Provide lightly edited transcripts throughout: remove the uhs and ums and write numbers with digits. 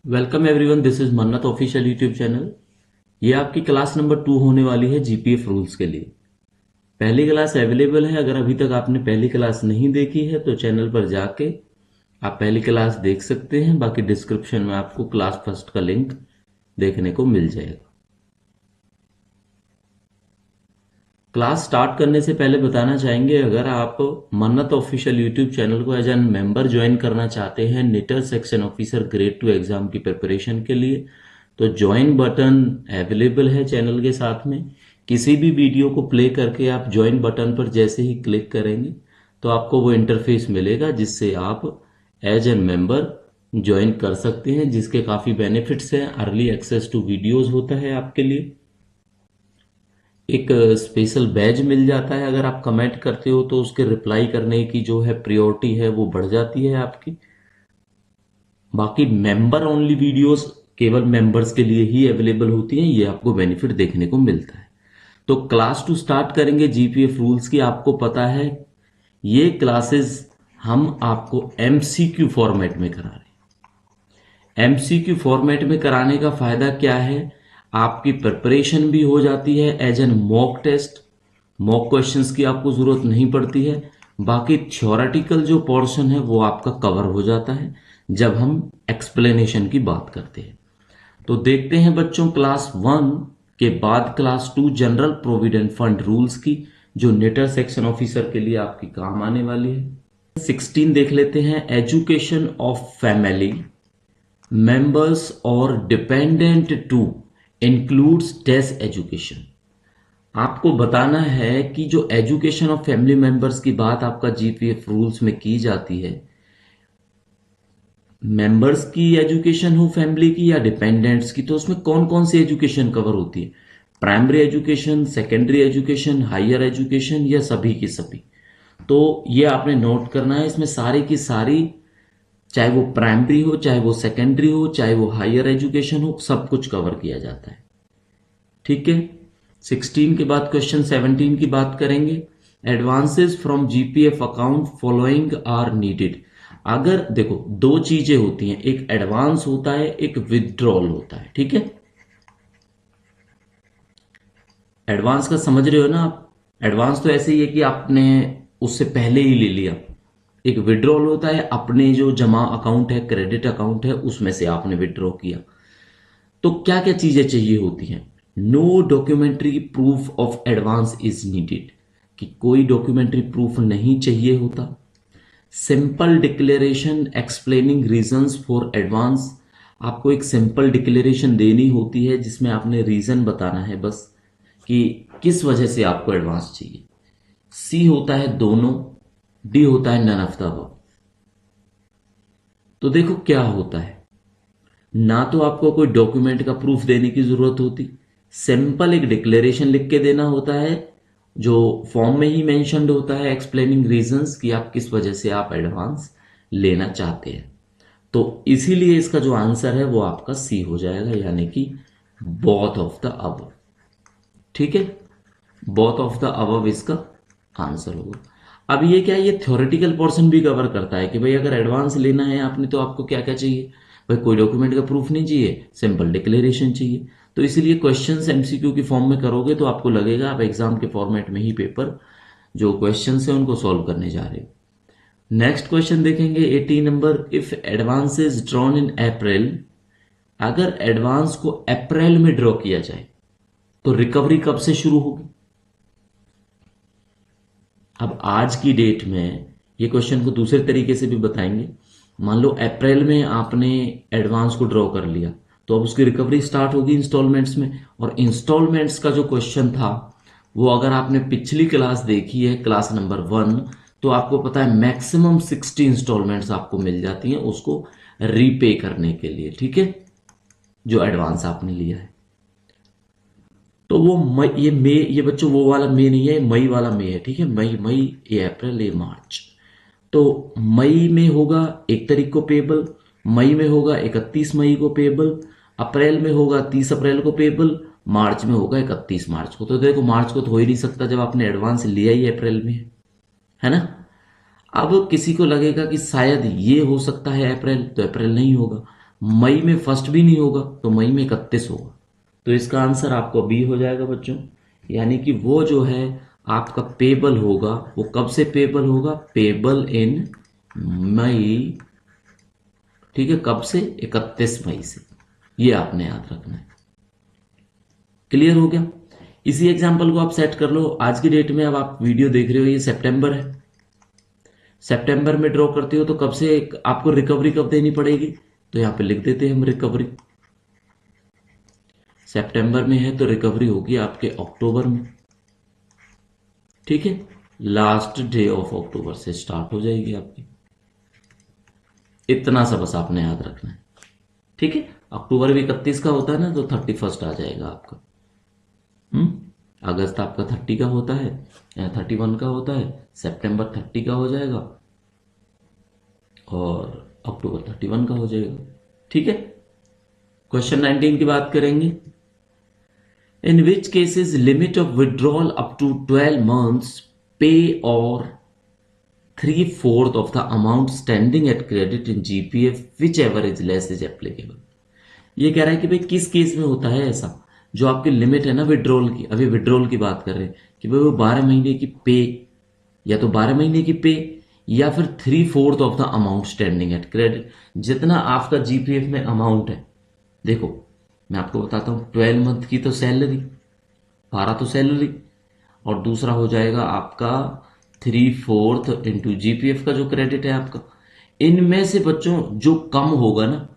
Welcome everyone, this is मन्नत official YouTube channel. ये आपकी क्लास नंबर 2 होने वाली है जीपीएफ रूल्स के लिए। पहली क्लास अवेलेबल है। अगर अभी तक आपने पहली क्लास नहीं देखी है तो चैनल पर जाके आप पहली क्लास देख सकते हैं। बाकी डिस्क्रिप्शन में आपको क्लास फर्स्ट का लिंक देखने को मिल जाएगा। क्लास स्टार्ट करने से पहले बताना चाहेंगे, अगर आप मन्नत ऑफिशियल यूट्यूब चैनल को एज एन मेंबर ज्वाइन करना चाहते हैं knitter section officer grade 2 exam की प्रिपरेशन के लिए, तो ज्वाइन बटन अवेलेबल है चैनल के साथ में। किसी भी वीडियो को प्ले करके आप ज्वाइन बटन पर जैसे ही क्लिक करेंगे तो आपको वो इंटरफेस मिलेगा जिससे आप एज एन मेंबर ज्वाइन कर सकते हैं, जिसके काफ़ी बेनिफिट्स हैं। अर्ली एक्सेस टू वीडियोज़ होता है आपके लिए, एक स्पेशल बैज मिल जाता है। अगर आप कमेंट करते हो तो उसके रिप्लाई करने की जो है प्रायोरिटी है वो बढ़ जाती है आपकी। बाकी मेंबर ओनली वीडियोस केवल मेंबर्स के लिए ही अवेलेबल होती हैं, ये आपको बेनिफिट देखने को मिलता है। तो क्लास 2 स्टार्ट करेंगे जीपीएफ रूल्स की। आपको पता है ये क्लासेस हम आपको एमसीक्यू फॉर्मेट में करा रहे हैं। एमसीक्यू फॉर्मेट में कराने का फायदा क्या है, आपकी प्रिपरेशन भी हो जाती है as an mock test. Mock questions की आपको जरूरत नहीं पड़ती है। बाकी थ्योरेटिकल जो पोर्शन है वो आपका कवर हो जाता है जब हम एक्सप्लेनेशन की बात करते हैं। तो देखते हैं बच्चों क्लास 1 के बाद class 2 general provident fund rules की, जो नेटर सेक्शन ऑफिसर के लिए आपकी काम आने वाली है। 16 देख लेते हैं, education of family members or dependent to includes डेस एजुकेशन। आपको बताना है कि जो एजुकेशन ऑफ फैमिली मेंबर्स की बात आपका जीपीएफ रूल्स में की जाती है, मेंबर्स की एजुकेशन हो फैमिली की या डिपेंडेंट्स की, तो उसमें कौन कौन सी एजुकेशन कवर होती है? Primary education, secondary education, higher education, या सभी की सभी? तो ये आपने नोट करना है। इसमें सारी की सारी, चाहे वो प्राइमरी हो, चाहे वो सेकेंडरी हो, चाहे वो हायर एजुकेशन हो, सब कुछ कवर किया जाता है। ठीक है। 16 के बाद क्वेश्चन 17 की बात करेंगे। Advances from GPF account following are needed. अगर देखो, दो चीजें होती हैं, एक एडवांस होता है, एक विदड्रॉल होता है। ठीक है, एडवांस का समझ रहे हो ना आप? एडवांस तो ऐसे ही है कि आपने उससे पहले ही ले लिया। एक विड्रॉल होता है, अपने जो जमा अकाउंट है, क्रेडिट अकाउंट है, उसमें से आपने विड्रॉ किया। तो क्या क्या चीजें चाहिए होती हैं? No documentary proof of advance is needed, कि कोई डॉक्यूमेंट्री प्रूफ नहीं चाहिए होता। Simple declaration explaining reasons for advance. आपको एक सिंपल डिक्लेरेशन देनी होती है जिसमें आपने रीजन बताना है बस, कि किस वजह से आपको एडवांस चाहिए। सी होता है दोनों, डी होता है नन ऑफ द अबव। तो देखो क्या होता है, ना तो आपको कोई डॉक्यूमेंट का प्रूफ देने की जरूरत होती, सिंपल एक डिक्लेरेशन लिख के देना होता है जो फॉर्म में ही मेंशन्ड होता है, एक्सप्लेनिंग रीजंस, कि आप किस वजह से आप एडवांस लेना चाहते हैं। तो इसीलिए इसका जो आंसर है वो आपका सी हो जाएगा, यानी कि बोथ ऑफ द अबव। ठीक है, बोथ ऑफ द अबव इसका आंसर होगा। अब ये क्या है, ये थ्योरेटिकल पोर्शन भी कवर करता है कि भाई अगर एडवांस लेना है आपने तो आपको क्या क्या चाहिए। भाई कोई डॉक्यूमेंट का प्रूफ नहीं चाहिए, सिंपल डिक्लेरेशन चाहिए। तो इसीलिए क्वेश्चंस एमसीक्यू की फॉर्म में करोगे तो आपको लगेगा आप एग्जाम के फॉर्मेट में ही पेपर जो क्वेश्चन है उनको सॉल्व करने जा रहे हो। नेक्स्ट क्वेश्चन देखेंगे 18 नंबर, if advance is drawn in April. अगर एडवांस को अप्रैल में ड्रॉ किया जाए तो रिकवरी कब से शुरू होगी? अब आज की डेट में ये क्वेश्चन को दूसरे तरीके से भी बताएंगे। मान लो अप्रैल में आपने एडवांस को ड्रॉ कर लिया, तो अब उसकी रिकवरी स्टार्ट होगी इंस्टॉलमेंट्स में। और इंस्टॉलमेंट्स का जो क्वेश्चन था वो अगर आपने पिछली क्लास देखी है, क्लास नंबर 1, तो आपको पता है मैक्सिमम 60 इंस्टॉलमेंट्स आपको मिल जाती हैं उसको रीपे करने के लिए। ठीक है, जो एडवांस आपने लिया है। तो वो मई, ये मई, ये बच्चों वो वाला मई नहीं है, मई वाला मई है। ठीक है, मई, मई, ये अप्रैल, ये मार्च। तो मई में होगा 1 तारीख को पेबल, मई में होगा 31 मई को पेबल, अप्रैल में होगा 30 अप्रैल को पेबल, मार्च में होगा 31 मार्च को। तो देखो मार्च को तो हो ही नहीं सकता जब आपने एडवांस लिया ही अप्रैल में है ना। अब किसी को लगेगा कि शायद ये हो सकता है अप्रैल, तो अप्रैल नहीं होगा। मई में फर्स्ट भी नहीं होगा तो मई में 31 होगा। तो इसका आंसर आपको बी हो जाएगा बच्चों, यानी कि वो जो है आपका पेबल होगा वो कब से पेबल होगा, पेबल इन मई, ठीक है, कब से, 31 मई से। ये आपने याद रखना है। क्लियर हो गया। इसी एग्जांपल को आप सेट कर लो आज की डेट में। अब आप वीडियो देख रहे हो, ये सितंबर है, सितंबर में ड्रॉ करते हो तो कब से आपको रिकवरी कब देनी पड़ेगी, तो यहां पे लिख देते हैं हम रिकवरी। सितंबर में है तो रिकवरी होगी आपके अक्टूबर में, ठीक है, लास्ट डे ऑफ अक्टूबर से स्टार्ट हो जाएगी आपकी। इतना सा बस आपने याद रखना है, ठीक है। अक्टूबर भी 31 का होता है ना, तो 31 आ जाएगा आपका। अगस्त आपका 30 का होता है, 31 का होता है, सितंबर 30 का हो जाएगा और अक्टूबर 31 का हो जाएगा, ठीक है। क्वेश्चन 19 की बात करेंगे। In which cases limit of withdrawal up to 12 months पे और 3/4 of the amount standing at credit in GPF whichever is less is applicable। ये कह रहा है कि भाई किस केस में होता है ऐसा, जो आपकी लिमिट है ना विड्रॉल की, अभी विड्रॉल की बात कर रहे हैं कि भाई वो 12 महीने की पे, या तो 12 महीने की पे या फिर 3/4 of the amount standing at credit, जितना आपका जीपीएफ में अमाउंट है। देखो मैं आपको बताता हूं, 12 मंथ की तो सैलरी, 12 तो सैलरी, और दूसरा हो जाएगा आपका 3/4 इंटू जीपीएफ का जो क्रेडिट है आपका। इनमें से बच्चों जो कम होगा ना,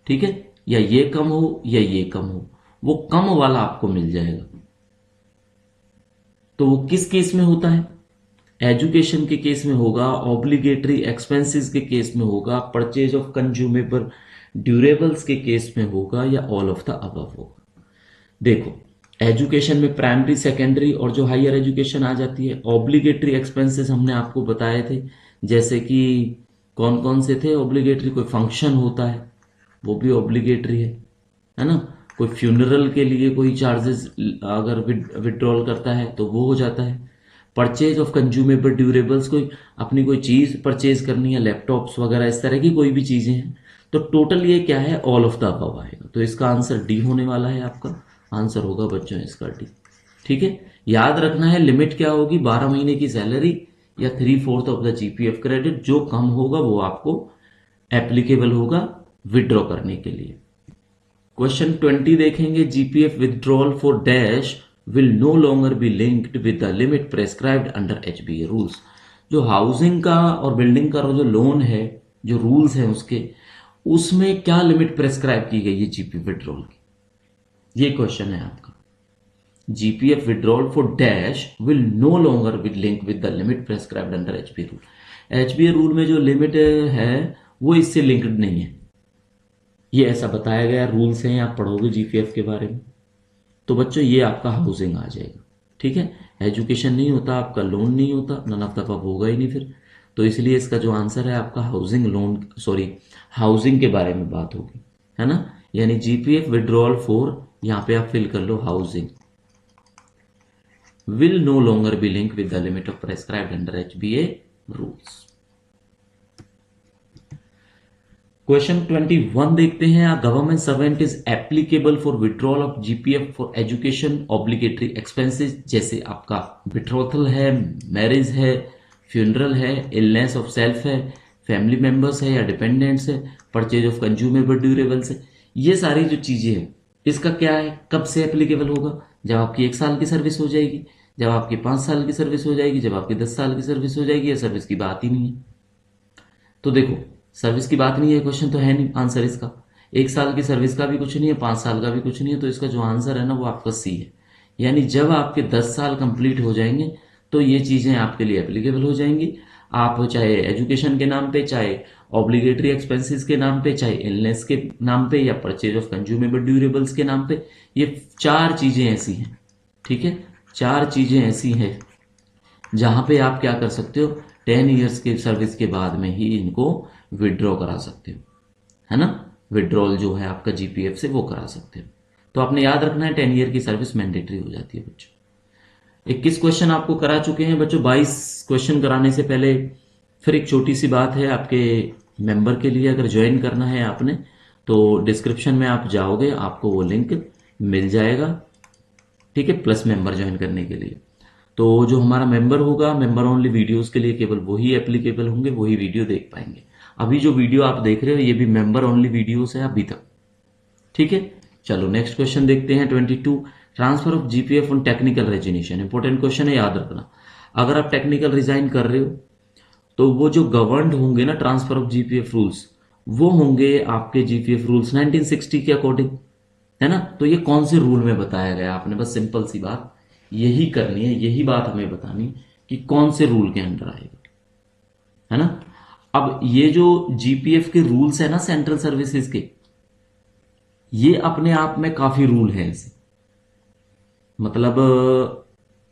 ठीक है, या ये कम हो या ये कम हो, वो कम वाला आपको मिल जाएगा। तो वो किस केस में होता है, एजुकेशन के केस में होगा, ऑब्लिगेटरी एक्सपेंसेस के केस में होगा, परचेज ऑफ कंज्यूमेबल ड्यूरेबल्स के केस में होगा, या ऑल ऑफ द अबव होगा। देखो एजुकेशन में प्राइमरी, सेकेंडरी और जो हायर एजुकेशन आ जाती है, ऑब्लिगेटरी एक्सपेंसेस हमने आपको बताए थे, जैसे कि कौन कौन से थे ऑब्लिगेटरी, कोई फंक्शन होता है वो भी ऑब्लिगेटरी है ना, कोई फ्यूनरल के लिए कोई चार्जेस अगर विड्रॉल करता है तो वो हो जाता है, परचेज ऑफ कंज्यूमेबल ड्यूरेबल्स, कोई अपनी कोई चीज परचेज करनी है, लैपटॉप्स वगैरह इस तरह की कोई भी चीजें हैं, तो टोटल ये क्या है, ऑल ऑफ द अबव आएगा। तो इसका आंसर डी होने वाला है, आपका आंसर होगा बच्चों इसका डी, ठीक है। याद रखना है लिमिट क्या होगी, 12 महीने की सैलरी या 3/4 ऑफ द जीपीएफ क्रेडिट, जो कम होगा वो आपको एप्लीकेबल होगा विड्रॉ करने के लिए। क्वेश्चन 20 देखेंगे, GPF withdrawal for dash will no longer be linked with the limit prescribed under HBA rules. जो हाउसिंग का और बिल्डिंग का जो लोन है, जो रूल्स है उसके, उसमें क्या लिमिट प्रेस्क्राइब की गई है जीपीएफ विड्रॉल की, ये क्वेश्चन है आपका। GPF withdrawal for dash will no longer with link with the limit prescribed under HBA rule. HBA rule में जो लिमिट है वो इससे लिंक्ड नहीं है, ये ऐसा बताया गया रूल्स हैं, आप पढ़ोगे जीपीएफ के बारे में। तो बच्चों ये आपका हाउसिंग आ जाएगा, ठीक है। एजुकेशन नहीं होता आपका, लोन नहीं होता, नन ऑफ द अबव होगा ही नहीं फिर, तो इसलिए इसका जो आंसर है आपका हाउसिंग लोन, सॉरी हाउसिंग के बारे में बात होगी, है ना। यानी जीपीएफ विड्रॉल फॉर, यहां पे आप फिल कर लो housing, will no longer be link with the limit of prescribed under HBA rules. Question 21 देखते हैं, government servant is applicable for withdrawal of GPF for education obligatory expenses, जैसे आपका betrothal है, मैरिज है, फ्यूनरल है, illness of self है, family members है या डिपेंडेंट्स है, परचेज ऑफ कंज्यूमेबल ड्यूरेबल्स है, ये सारी जो चीजें हैं इसका क्या है, कब से एप्लीकेबल होगा, जब आपकी 1 साल की सर्विस हो जाएगी, जब आपकी 5 साल की सर्विस हो जाएगी, जब आपकी 10 साल की सर्विस हो जाएगी, या सर्विस की बात ही नहीं है। तो देखो सर्विस की बात नहीं है, क्वेश्चन तो है नहीं आंसर इसका, 1 साल की सर्विस का भी कुछ नहीं है, 5 साल का भी कुछ नहीं है, तो इसका जो आंसर है ना वो आपका सी है। यानी जब आपके 10 साल कंप्लीट हो जाएंगे तो ये चीजें आपके लिए एप्लीकेबल हो जाएंगी। आप चाहे एजुकेशन के नाम पे, चाहे ऑब्लिगेटरी एक्सपेंसेस के नाम पे, चाहे इलनेस के नाम पे, या परचेज ऑफ कंज्यूमेबल ड्यूरेबल्स के नाम पे, ये 4 चीजें ऐसी हैं, ठीक है, 4 चीजें ऐसी हैं जहां पे आप क्या कर सकते हो, 10 ईयर्स की सर्विस के बाद में ही इनको विड्रॉ करा सकते हो, है ना। विड्रॉल जो है आपका जीपीएफ से वो करा सकते हो। तो आपने याद रखना है 10 ईयर की सर्विस मैंडेटरी हो जाती है बच्चों। 21 क्वेश्चन आपको करा चुके हैं बच्चों। 22 क्वेश्चन कराने से पहले फिर एक छोटी सी बात है आपके मेंबर के लिए, अगर ज्वाइन करना है आपने तो डिस्क्रिप्शन में आप जाओगे, आपको वो लिंक मिल जाएगा, ठीक है, प्लस मेंबर ज्वाइन करने के लिए। तो जो हमारा मेंबर होगा, मेंबर ओनली वीडियोस के लिए केवल वही एप्लीकेबल होंगे, वही वीडियो देख पाएंगे। अभी जो वीडियो आप देख रहे हो ये भी मेंबर ओनली वीडियोस है अभी तक, ठीक है। चलो नेक्स्ट क्वेश्चन देखते हैं 22, transfer of GPF on technical resignation. Important question है, याद रखना। अगर आप टेक्निकल रिजाइन कर रहे हो तो वो जो गवर्नड होंगे ना ट्रांसफर ऑफ जीपीएफ रूल्स, वो होंगे आपके जीपीएफ रूल्स 1960 के अकॉर्डिंग, है ना। तो ये कौन से रूल में बताया गया, आपने बस सिंपल सी बात यही करनी है, यही बात हमें बतानी कि कौन से रूल के अंडर आएगा, है ना। अब ये जो जीपीएफ के रूल्स है ना सेंट्रल सर्विसेज के, ये अपने आप में काफी रूल हैं ऐसे, मतलब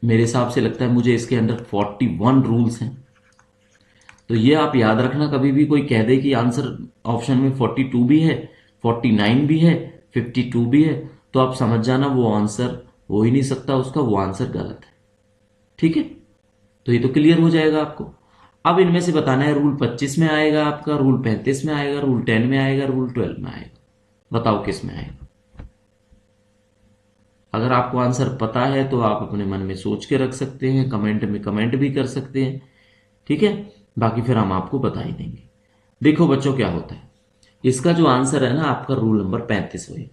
मेरे हिसाब से लगता है मुझे इसके अंडर 41 रूल्स हैं। तो ये आप याद रखना, कभी भी कोई कह दे कि आंसर ऑप्शन में 42 भी है, 49 भी है, 52 भी है, तो आप समझ जाना वो आंसर हो ही नहीं सकता, उसका वो आंसर गलत है, ठीक है। तो ये तो क्लियर हो जाएगा आपको। अब इनमें से बताना है रूल 25 में आएगा आपका, रूल 35 में आएगा, रूल 10 में आएगा, रूल 12 में आएगा, बताओ किस में आएगा। अगर आपको आंसर पता है तो आप अपने मन में सोच के रख सकते हैं, कमेंट में कमेंट भी कर सकते हैं, ठीक है। बाकी फिर हम आपको बता ही देंगे। देखो बच्चों क्या होता है, इसका जो आंसर है ना आपका रूल नंबर 35 होगा,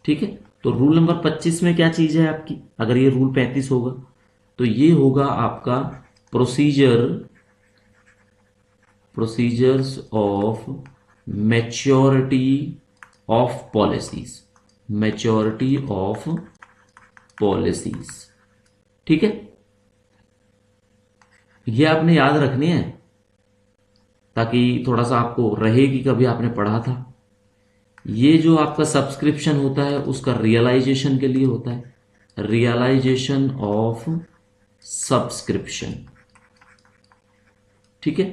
ठीक है। तो रूल नंबर 25 में क्या चीज है आपकी, अगर ये रूल 35 होगा तो ये होगा आपका procedures of maturity of policies, maturity of policies, ठीक है। ये आपने याद रखनी है ताकि थोड़ा सा आपको रहे कि कभी आपने पढ़ा था। ये जो आपका सब्सक्रिप्शन होता है उसका रियलाइजेशन के लिए होता है, रियलाइजेशन ऑफ सब्सक्रिप्शन, ठीक है।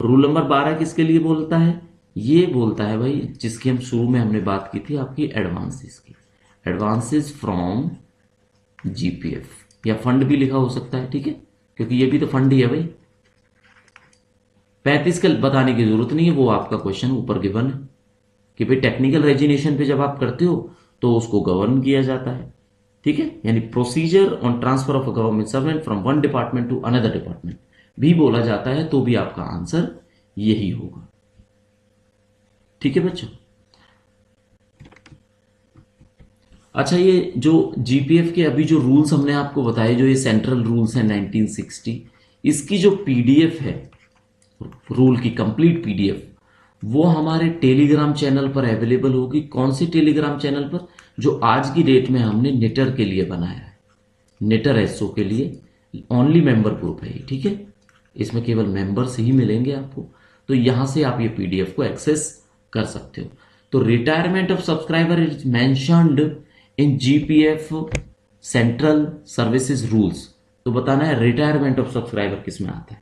रूल नंबर 12 किसके लिए बोलता है, ये बोलता है भाई जिसकी हम शुरू में हमने बात की थी आपकी एडवांसेस की, एडवांसेस फ्रॉम जीपीएफ, या फंड भी लिखा हो सकता है, ठीक है, क्योंकि ये भी तो फंड ही है भाई। 35 का बताने की जरूरत नहीं है, वो आपका क्वेश्चन ऊपर गिवन है कि भाई टेक्निकल रेजिग्नेशन पे जब आप करते हो तो उसको गवर्न किया जाता है, ठीक है। यानी procedure on transfer of a government servant from one department to another department भी बोला जाता है, तो भी आपका आंसर यही होगा, ठीक है बच्चों। अच्छा, ये जो जीपीएफ के अभी जो रूल्स हमने आपको बताए, जो ये सेंट्रल रूल्स हैं 1960, इसकी जो पीडीएफ है, रूल की कंप्लीट पीडीएफ, वो हमारे टेलीग्राम चैनल पर अवेलेबल होगी। कौन सी टेलीग्राम चैनल पर, जो आज की डेट में हमने निटर के लिए बनाया है, निटर एसओ के लिए ओनली मेंबर ग्रुप है, ठीक है। इसमें केवल मेंबर्स ही मिलेंगे आपको, तो यहां से आप ये पीडीएफ को एक्सेस कर सकते हो। तो retirement of subscriber is mentioned in GPF central services rules. तो बताना है रिटायरमेंट ऑफ सब्सक्राइबर किस में आता है,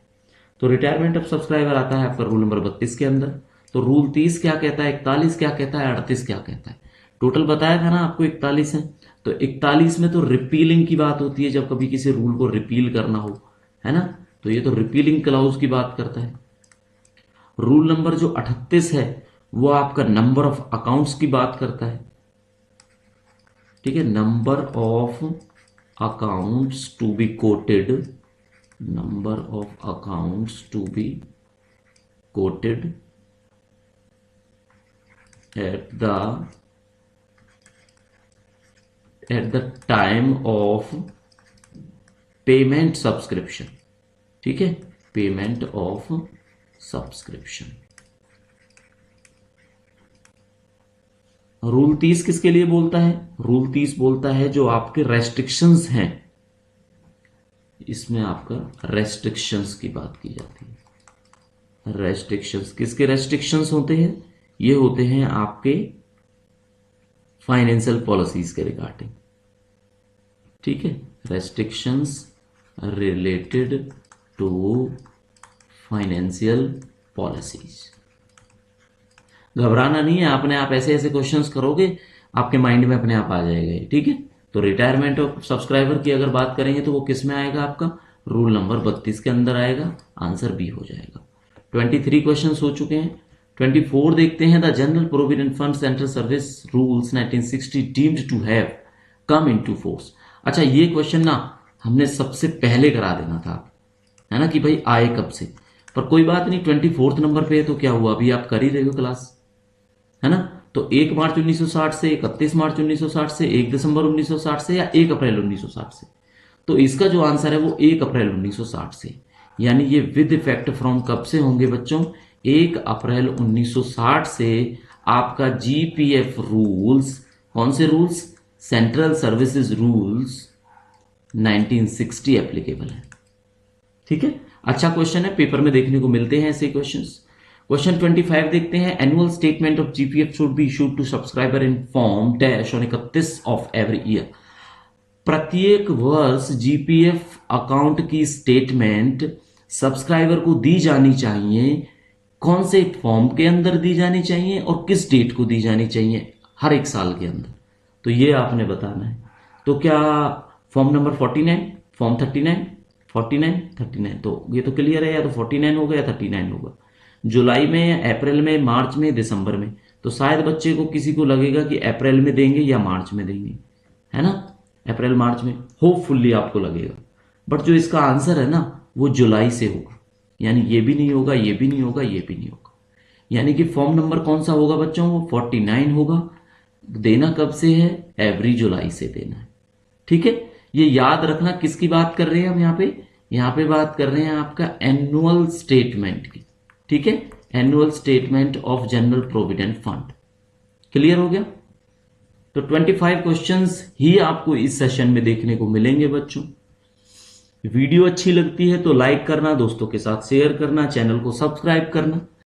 तो रिटायरमेंट ऑफ सब्सक्राइबर आता है आपका रूल नंबर 32 के अंदर। तो रूल 30 क्या कहता है, 41 क्या कहता है, 38 क्या कहता है, टोटल बताया था ना आपको 41 है। तो 41 में तो रिपीलिंग की बात होती है, जब कभी किसी रूल को रिपील करना हो, है ना, तो ये तो रिपीलिंग क्लाउज की बात करता है। रूल नंबर जो 38 है वो आपका नंबर ऑफ अकाउंट्स की बात करता है, ठीक है, number of accounts to be quoted, number of accounts to be quoted at the time of payment subscription, ठीक है, पेमेंट ऑफ सब्सक्रिप्शन। रूल 30 किसके लिए बोलता है, रूल 30 बोलता है जो आपके रेस्ट्रिक्शंस हैं, इसमें आपका रेस्ट्रिक्शंस की बात की जाती है। रेस्ट्रिक्शंस किसके रेस्ट्रिक्शंस होते हैं, ये होते हैं आपके फाइनेंशियल पॉलिसीज के रिगार्डिंग, ठीक है, restrictions related to financial policies. घबराना नहीं है, आपने आप ऐसे ऐसे क्वेश्चंस करोगे आपके माइंड में अपने आप आ जाएगा, ठीक है। तो रिटायरमेंट ऑफ सब्सक्राइबर की अगर बात करेंगे तो वो किस में आएगा, आपका रूल नंबर 32 के अंदर आएगा, आंसर बी हो जाएगा। 23 क्वेश्चन हो चुके हैं, 24 देखते हैं, the general provident fund central service rules 1960 deemed to have come into force. अच्छा, ये क्वेश्चन ना हमने सबसे पहले करा देना था, है ना, कि भाई आए कब से। पर कोई बात नहीं, 24 नंबर पे है तो क्या हुआ, अभी आप कर ही रहे हो क्लास, है ना। तो 1 मार्च 1960 से, 31 मार्च 1960 से, 1 दिसंबर 1960 से, या 1 अप्रैल 1960 से। तो इसका जो आंसर है वो 1 अप्रैल 1960 से, यानी ये विद इफेक्ट फ्रॉम कब से होंगे बच्चों, 1 अप्रैल 1960 से आपका जीपीएफ रूल्स, कौन से rules, central services rules 1960 applicable है। ठीक है, अच्छा क्वेश्चन है, पेपर में देखने को मिलते हैं ऐसे क्वेश्चंस। क्वेश्चन 25 देखते हैं, annual statement of GPF should be issued to subscriber in form dash on 31 of every year. प्रत्येक वर्ष जीपीएफ अकाउंट की स्टेटमेंट सब्सक्राइबर को दी जानी चाहिए, कौन से फॉर्म के अंदर दी जानी चाहिए और किस डेट को दी जानी चाहिए हर एक साल के अंदर, तो ये आपने बताना है। तो क्या फॉर्म नंबर 49, फॉर्म 39, 49, 39, तो ये तो क्लियर है, या तो 49 होगा या 39 होगा। जुलाई में या अप्रैल में, मार्च में, दिसंबर में, तो शायद बच्चे को किसी को लगेगा कि अप्रैल में देंगे या मार्च में देंगे, है ना, अप्रैल मार्च में होपफुली आपको लगेगा। बट जो इसका आंसर है ना वो जुलाई से होगा, यानी ये भी नहीं होगा, ये भी नहीं होगा, ये भी नहीं होगा। यानी कि फॉर्म नंबर कौन सा होगा बच्चों, वो 49 होगा। देना कब से है, एवरी जुलाई से देना है। ठीक है, ये याद रखना, किसकी बात कर रहे हैं हम यहाँ पे बात कर रहे हैं आपका एनुअल स्टेटमेंट की। ठीक है, annual statement of general provident fund. Clear हो गया। तो 25 क्वेश्चंस ही आपको इस सेशन में देखने को मिलेंगे बच्चों। वीडियो अच्छी लगती है तो लाइक करना, दोस्तों के साथ शेयर करना, चैनल को सब्सक्राइब करना।